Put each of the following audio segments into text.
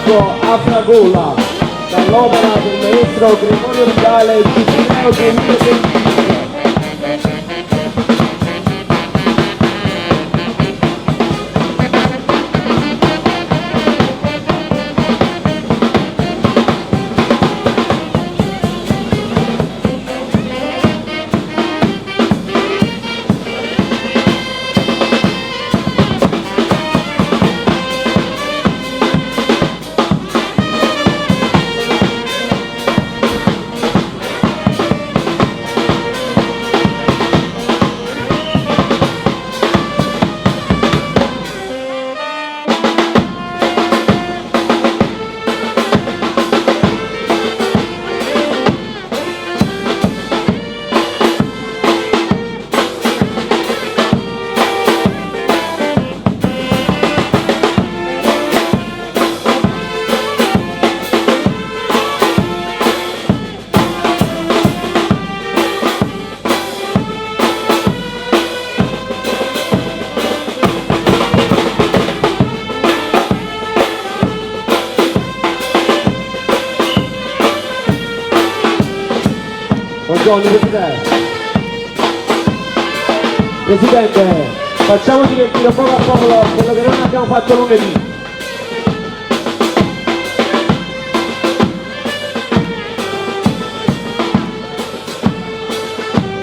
Pasqua a Fragola, dall'opera del maestro Gregorio Vitale Giubileo 2025. Buongiorno Presidente. Presidente, facciamo divertire poco a poco quello che non abbiamo fatto lunedì.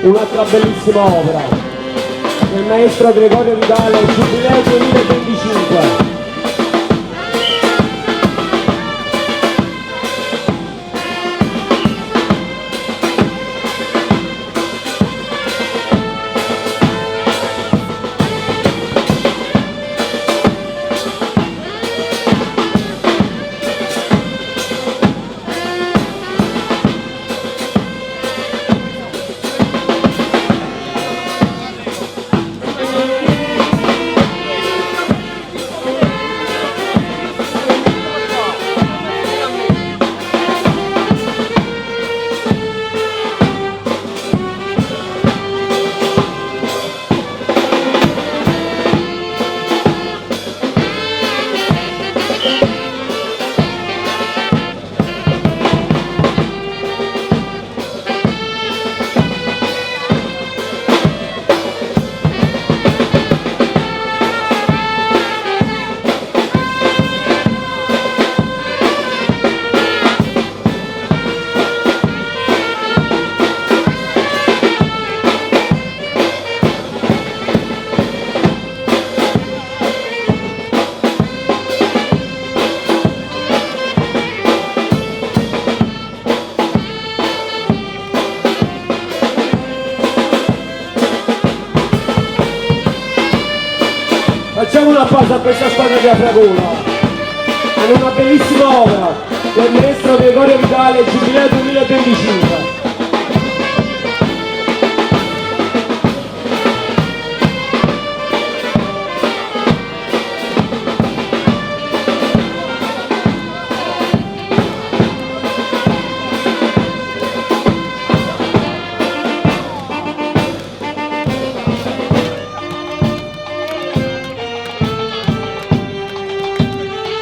Un'altra bellissima opera del maestro Gregorio Vitale, Giubileo 2025. Facciamo una pausa a questa squadra di Afragola. Hanno una bellissima opera del maestro Gregorio Vitale, Giubileo 2025.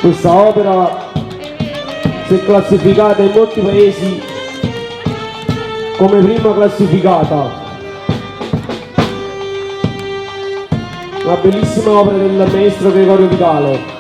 Questa opera si è classificata in molti paesi come prima classificata. Una bellissima opera del maestro Gregorio Vitale.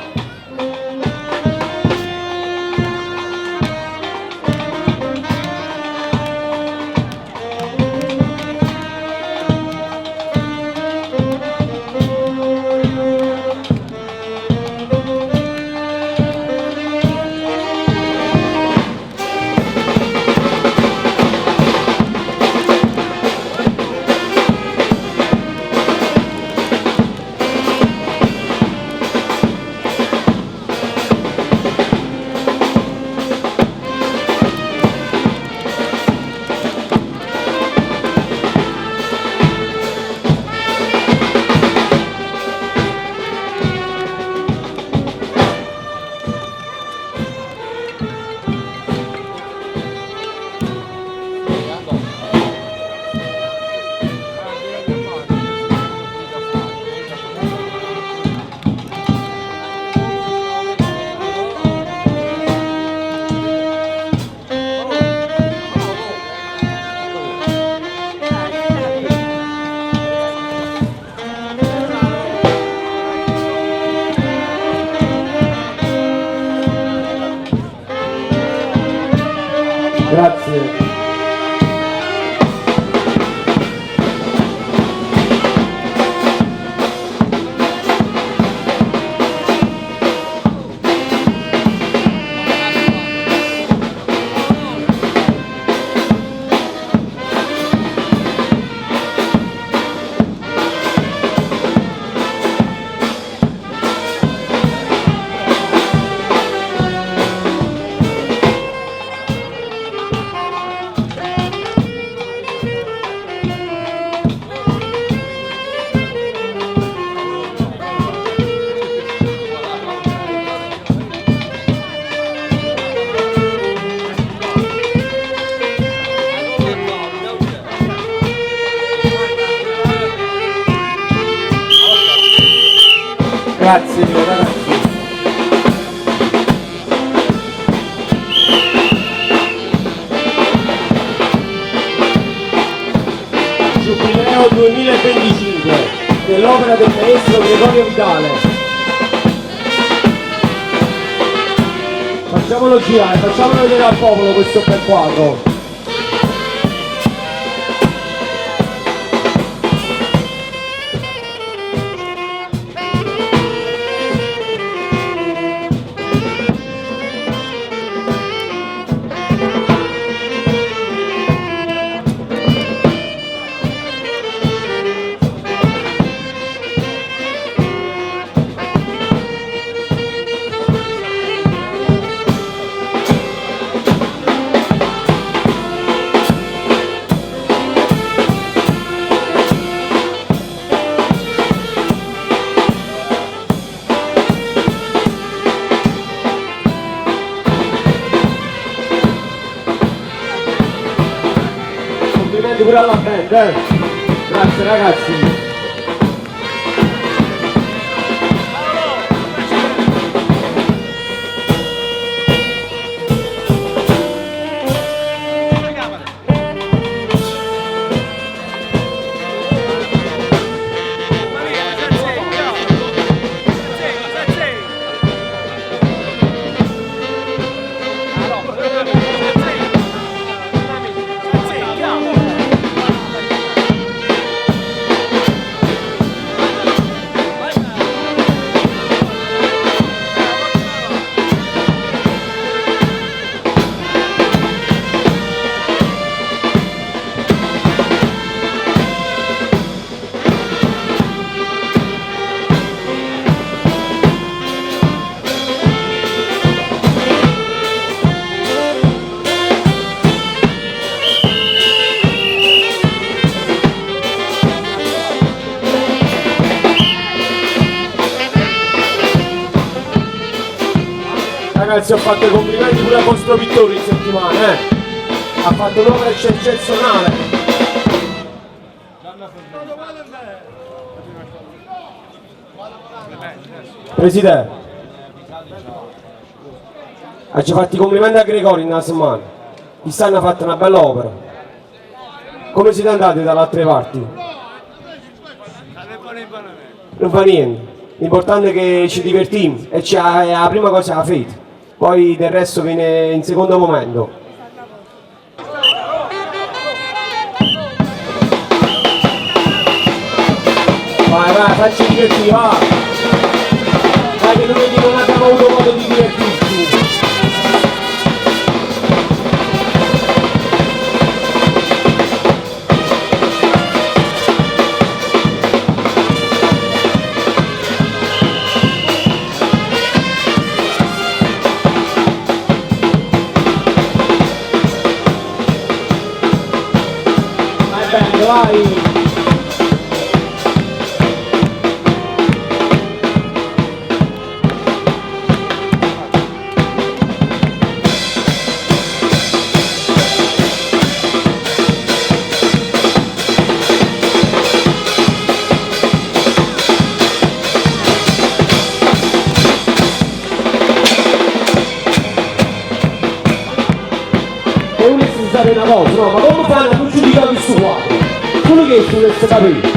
grazie. Grazie ragazzi. Giubileo 2025 dell'opera del maestro Gregorio Vidale. Facciamolo girare, facciamolo vedere al popolo questo bel quadro. Pure alla band, grazie ragazzi. Ragazzi, ho fatto i complimenti pure a vostro Vittorio in settimana, ha fatto un'opera eccezionale. Presidente, ci fatti i complimenti a Gregorio in una settimana. Quest'anno ha fatto una bella opera. Come siete andati dalle altre parti? Non fa niente, l'importante è che ci divertiamo e la prima cosa è la fede. Poi del resto viene in secondo momento. Vai, facci divertire, va! Dai che lunedì non abbiamo avuto modo di divertirci. Vai! E uno si sa una cosa, no? Ma come fanno a non giudicare questo quadro? Solo che tu non capire.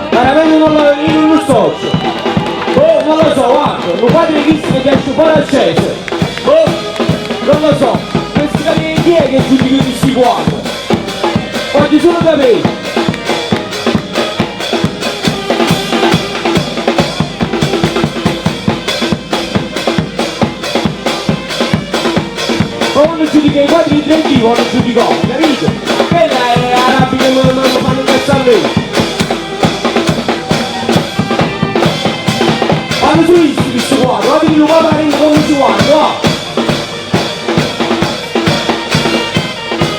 Veramente non lo so. Oh, non lo so, guarda, lo fate chissimo che esce fuori al Cese. Oh, non lo so. Questi capire Chi è che giudica questi quadri? Voglio solo capire. Ma quando giudica i quadri di Trentino, quando giudicò, capito? Quella è arabi che non fanno un pezzo a me. Quando tu visti questo quadro, guarda che lo va a fare come si guarda, va!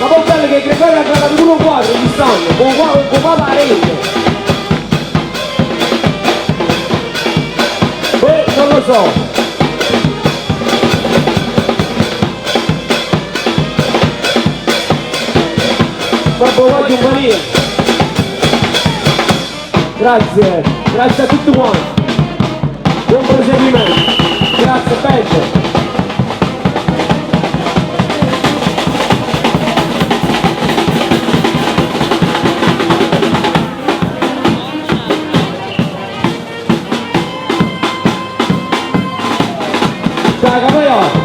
Ma poi bello che Gregorio ha creato pure un quadro di stanno, con papà rete. Non lo so. Proprio voglio un panino. Grazie, grazie a tutti quanti. Buon proseguimento. Grazie, peggio. Ciao Capoiotto!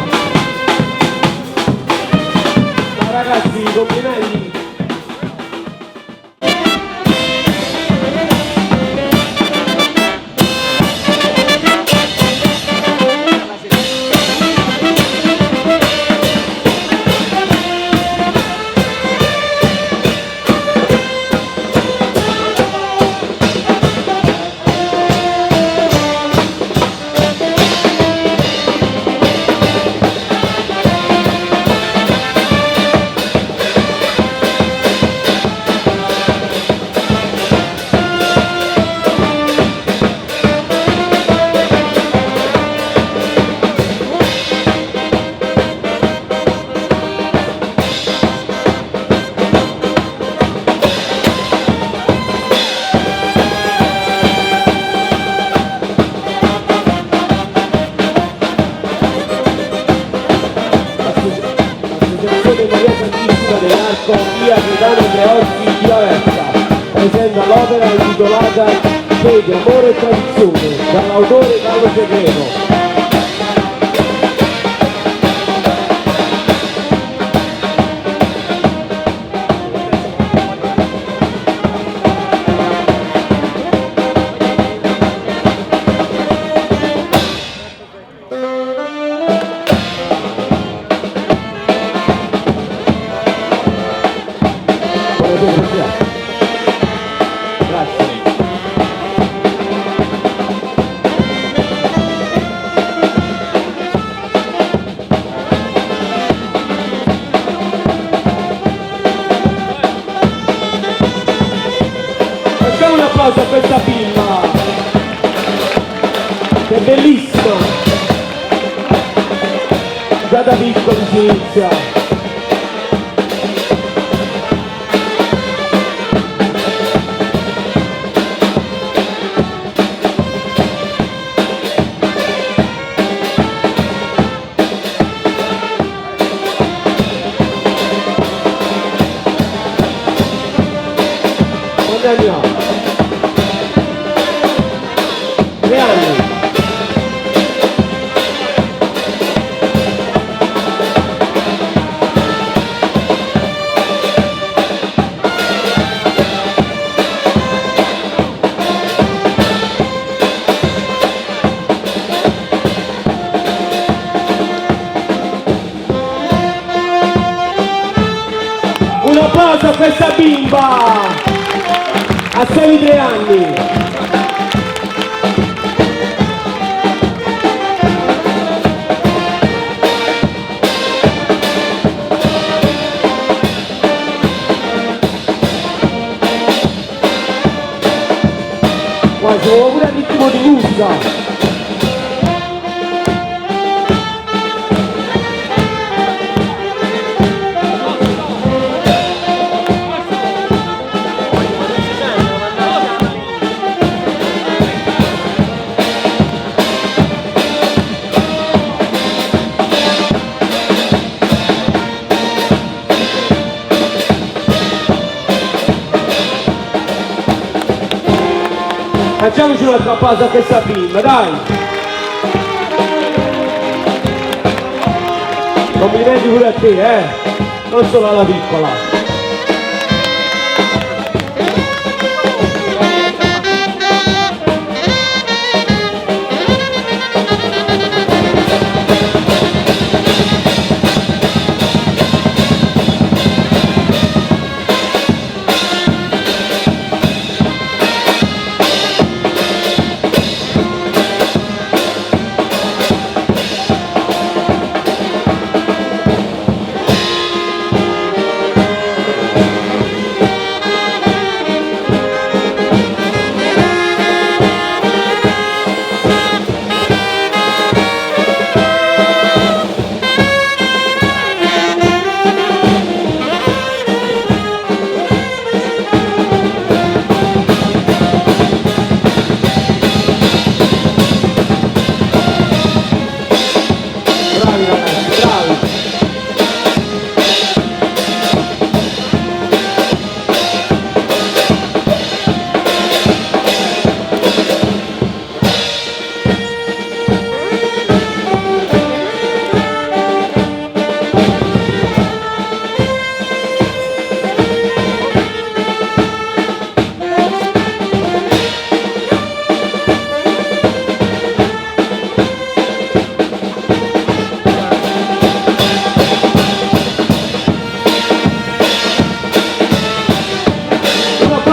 Ciao ragazzi, complimenti! Via Gaetano Andreotti di Aversa presenta l'opera intitolata Fede, amore e tradizione dall'autore Carlo Segreto. Facciamo un applauso a questa bimba che è bellissima, già da piccoli si inizia. Quanti anni ha? 3 anni. Un applauso a questa bimba! A soli 3 anni. Qua ci vuole pure il ritmo di musica. Facciamoci un'altra pausa a questa bimba, dai! Complimenti pure a te, non solo alla piccola.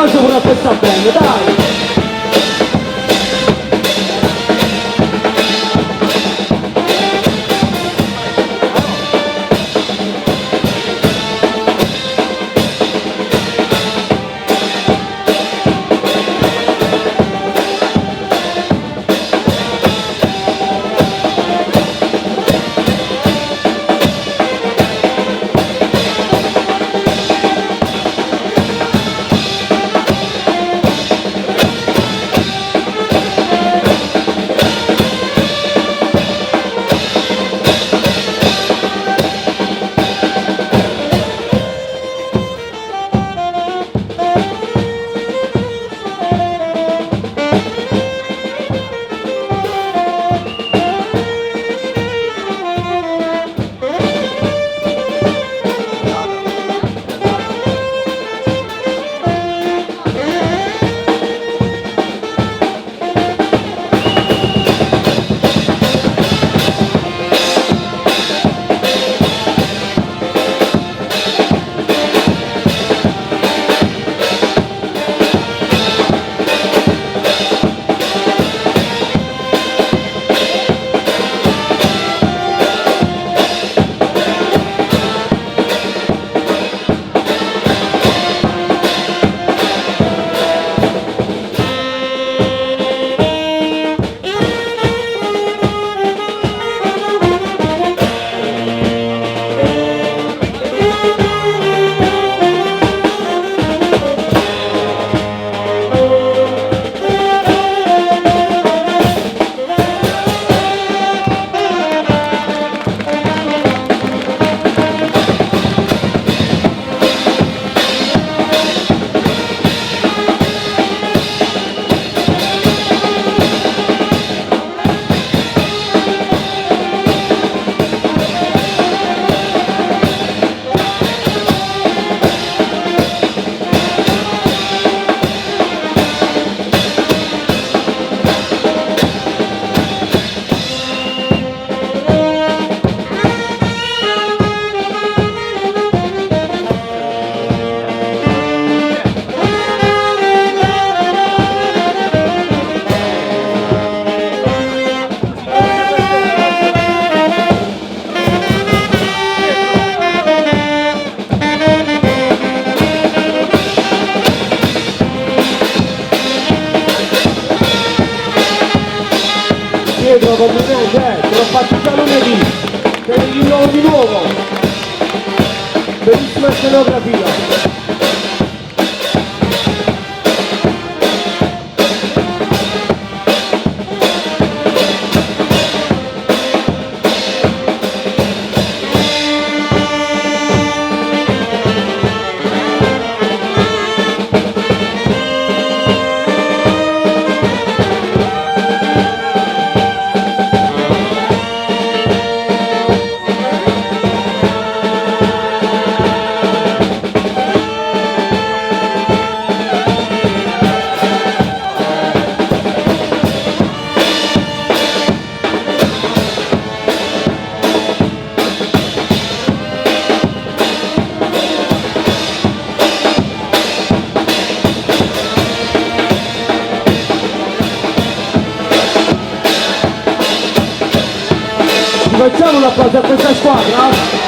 Pure a questa band, dai! Pietro complimenti, te l'ho fatto già lunedì, te ne rinnovo di nuovo, bellissima scenografia. un applauso a questa squadra.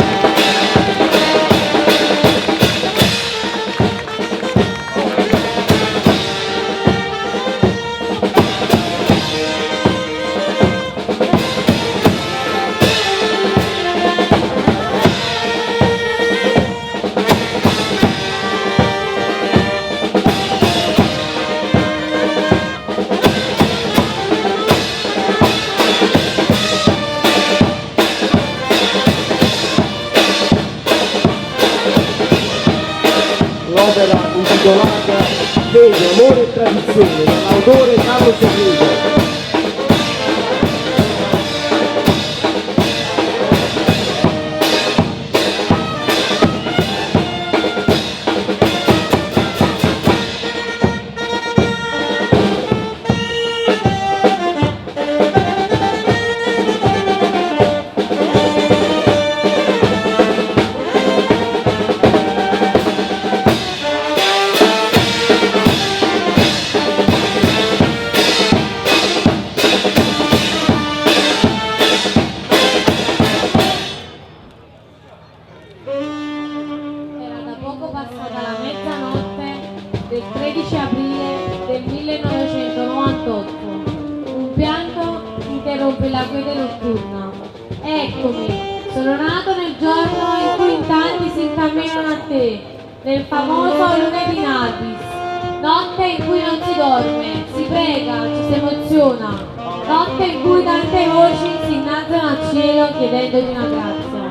L'opera intitolata Fede, amore e tradizione, dall'autore Carlo Segreto. Del 13 aprile del 1998. Un pianto interrompe la quiete notturna. Eccomi, sono nato nel giorno in cui in tanti si incamminano a te, nel famoso lunedì Nardis. Notte in cui non si dorme, si prega, ci si emoziona. Notte in cui tante voci si innalzano al cielo chiedendoti una grazia.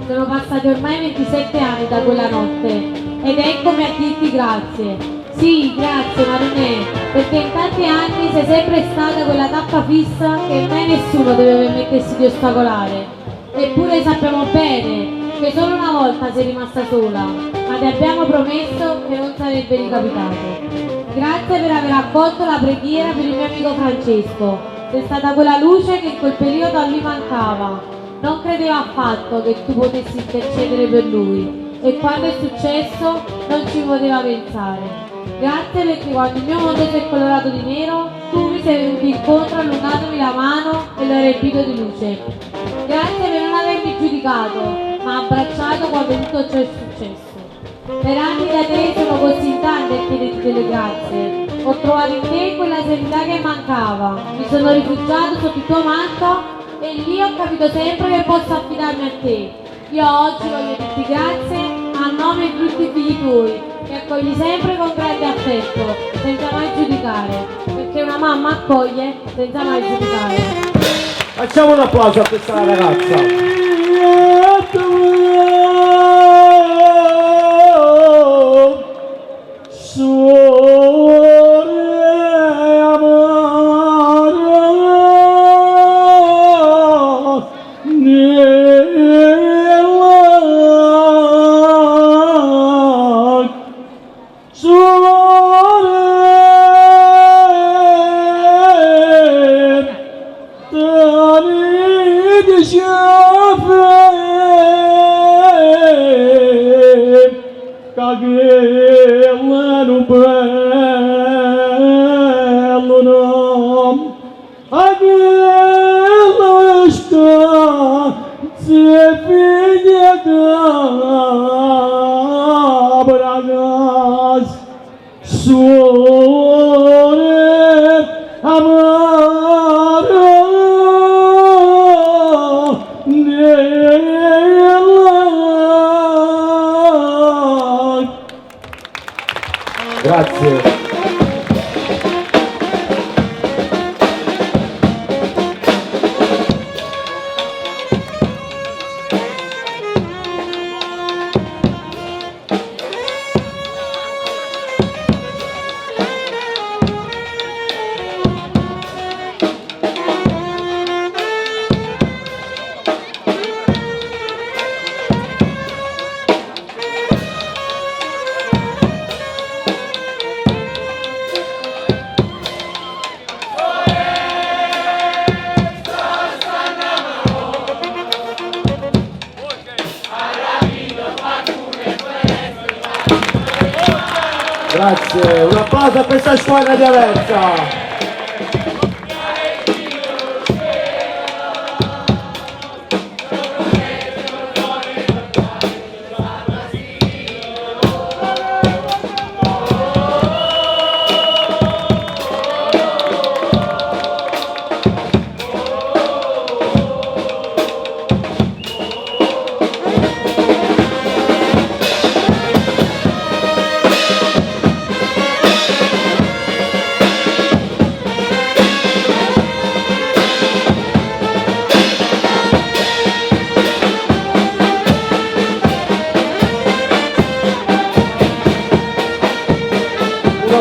Sono passati ormai 27 anni da quella notte ed eccomi a dirti grazie. Sì, grazie Marinè, perché in tanti anni sei sempre stata quella tappa fissa che mai nessuno deve permettersi di ostacolare. Eppure sappiamo bene che solo una volta sei rimasta sola, ma ti abbiamo promesso che non sarebbe ricapitato. Grazie per aver accolto la preghiera per il mio amico Francesco. Sei stata quella luce che in quel periodo a lui mancava. Non credeva affatto che tu potessi intercedere per lui e quando è successo non ci poteva pensare. Grazie perché quando il mio mondo si è colorato di nero, tu mi sei venuto incontro allungandomi la mano e l'ho riempito di luce. Grazie per non avermi giudicato, ma abbracciato quando tutto ciò è successo. Per anni da te sono così in tanti a chiederti delle grazie. Ho trovato in te quella serenità che mancava. Mi sono rifugiato sotto il tuo manto e lì ho capito sempre che posso affidarmi a te. Io oggi voglio dirti grazie a nome di tutti i figli tuoi, che accogli sempre con grande affetto, senza mai giudicare, perché una mamma accoglie senza mai giudicare. Facciamo un applauso a questa ragazza. Grazie. Grazie, un applauso a questa squadra di Aversa.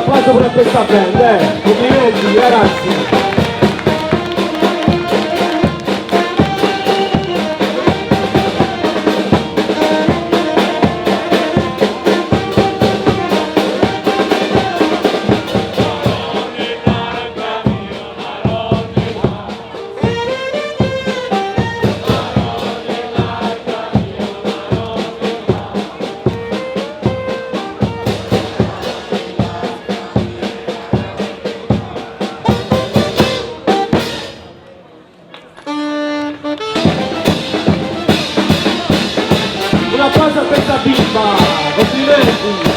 applauso per questa band, complimenti ragazzi. Un applauso a questa bimba, complimenti!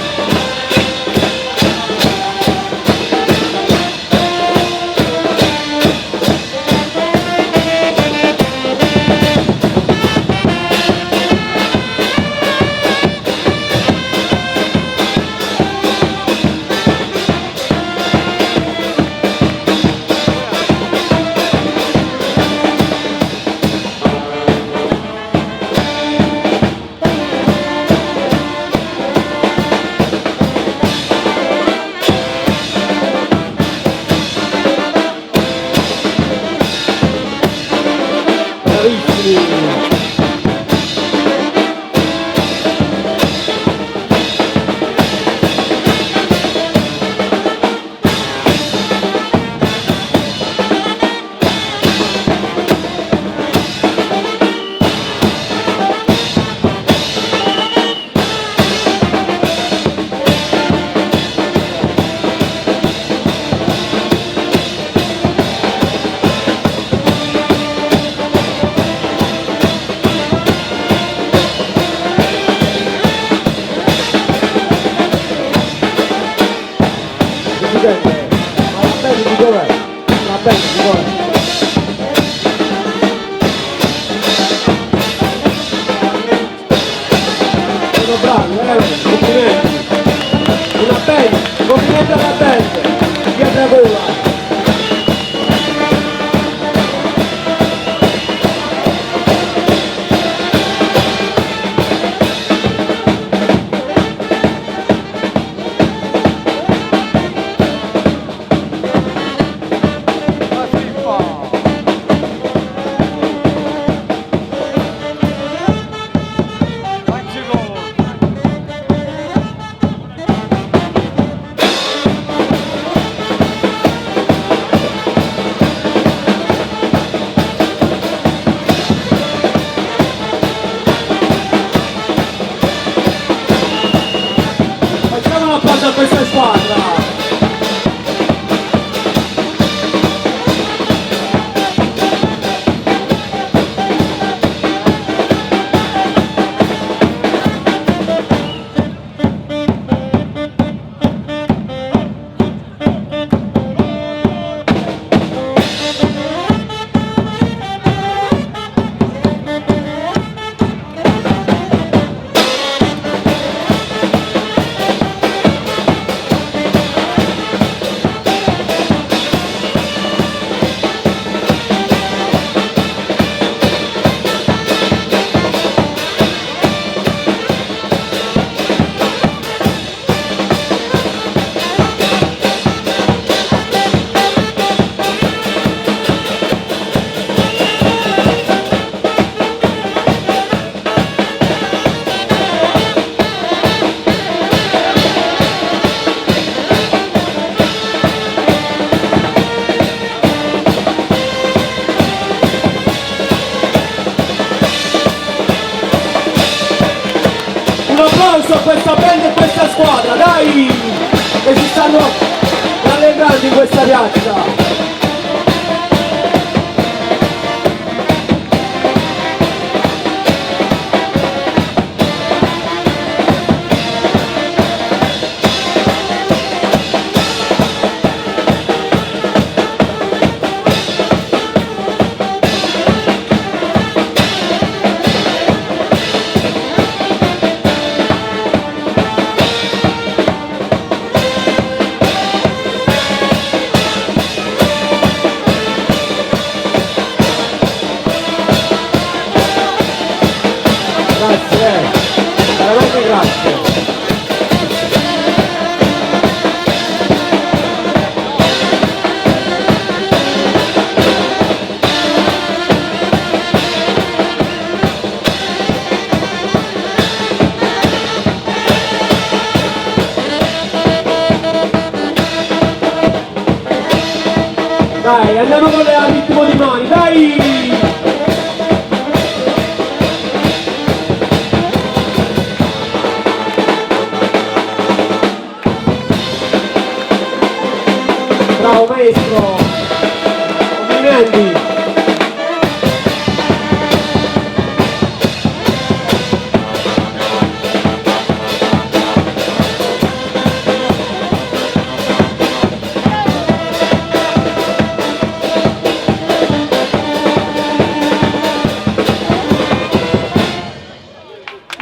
Sono bravi, complimenti! Una band, complimenti alla band! Pietragola! A questa squadra! Un applauso a questa band e questa squadra, dai! Che si stanno rallegrando in questa piazza! Dai, andiamo con le ritmo di mani, dai! Bravo maestro! Complimenti!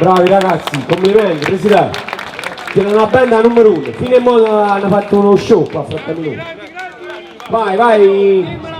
Bravi ragazzi, complimenti, presidente. Tiene una band a numero 1. Fino in modo hanno fatto uno show qua fra 3 minuti. Vai, vai.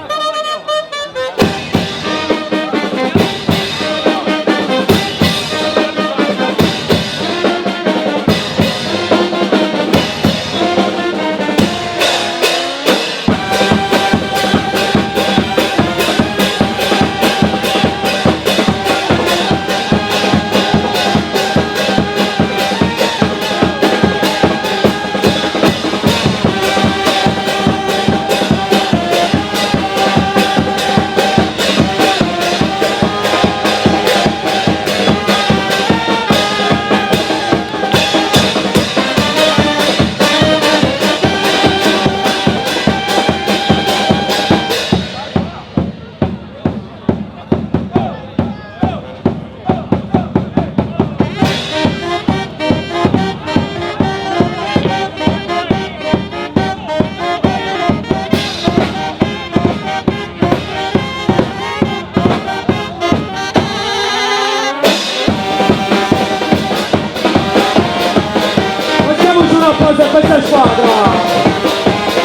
Applauso a questa squadra!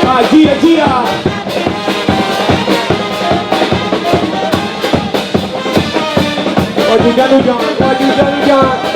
Vai, gira, gira! Oggi piano piano, oggi piano piano!